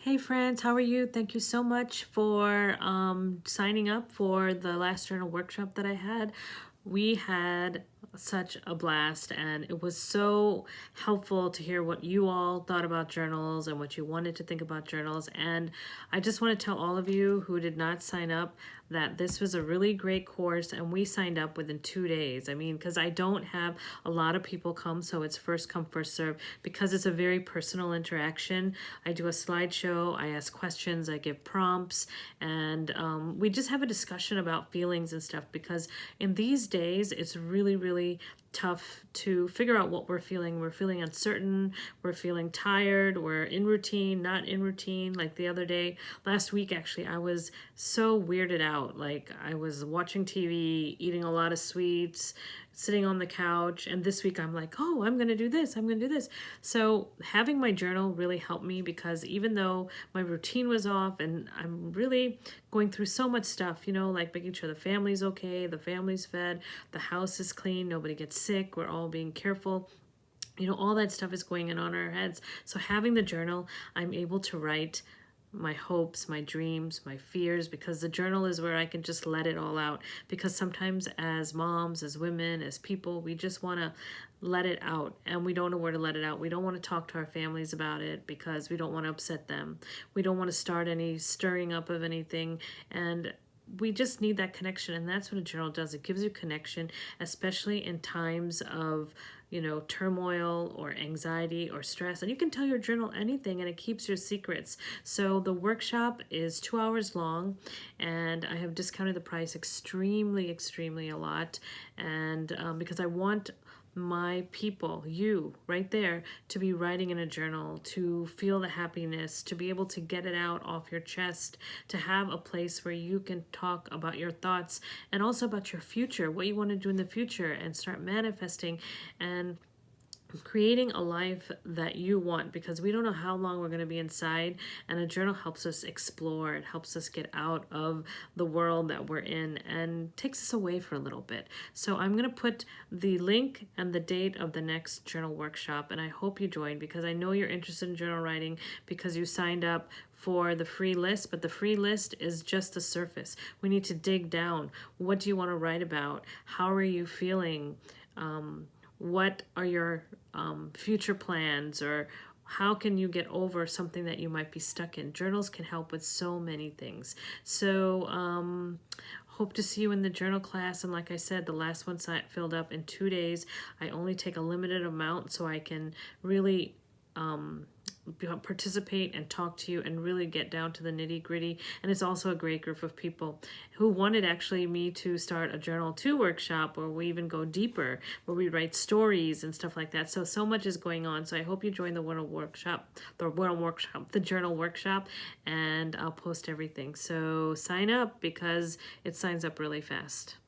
Hey friends, how are you? Thank you so much for signing up for the last journal workshop that I had. We had such a blast, and it was so helpful to hear what you all thought about journals and what you wanted to think about journals. And I just want to tell all of you who did not sign up that this was a really great course, and we signed up within 2 days. I mean, because I don't have a lot of people come, so it's first come, first serve, because it's a very personal interaction. I do a slideshow, I ask questions, I give prompts, and we just have a discussion about feelings and stuff, because in these days it's really tough to figure out what we're feeling. We're feeling uncertain, we're feeling tired, we're in routine, not in routine. Like the other day, last week actually, I was so weirded out. Like I was watching TV, eating a lot of sweets, sitting on the couch, and this week I'm like, oh, I'm gonna do this, I'm gonna do this. So having my journal really helped me, because even though my routine was off and I'm really going through so much stuff, like making sure the family's okay, the family's fed, the house is clean, nobody gets sick, we're all being careful. All that stuff is going on our heads. So having the journal, I'm able to write my hopes, my dreams, my fears, because the journal is where I can just let it all out. Because sometimes as moms, as women, as people, we just want to let it out, and we don't know where to let it out. We don't want to talk to our families about it because we don't want to upset them. We don't want to start any stirring up of anything, and we just need that connection. And that's what a journal does. It gives you connection, especially in times of turmoil or anxiety or stress. And you can tell your journal anything, and it keeps your secrets. So the workshop is 2 hours long, and I have discounted the price extremely a lot. And because I want my people, you right there, to be writing in a journal, to feel the happiness, to be able to get it out off your chest, to have a place where you can talk about your thoughts and also about your future, what you want to do in the future, and start manifesting and creating a life that you want, because we don't know how long we're going to be inside, and a journal helps us explore. It helps us get out of the world that we're in and takes us away for a little bit. So I'm going to put the link and the date of the next journal workshop, and I hope you join, because I know you're interested in journal writing because you signed up for the free list, but the free list is just the surface. We need to dig down. What do you want to write about? How are you feeling? What are your future plans, or how can you get over something that you might be stuck in? Journals can help with so many things. So hope to see you in the journal class. And like I said, the last one filled up in 2 days. I only take a limited amount so I can really participate and talk to you and really get down to the nitty-gritty. And it's also a great group of people who wanted actually me to start a journal 2 workshop, where we even go deeper, where we write stories and stuff like that. So much is going on. So I hope you join the journal workshop, and I'll post everything. So sign up, because it signs up really fast.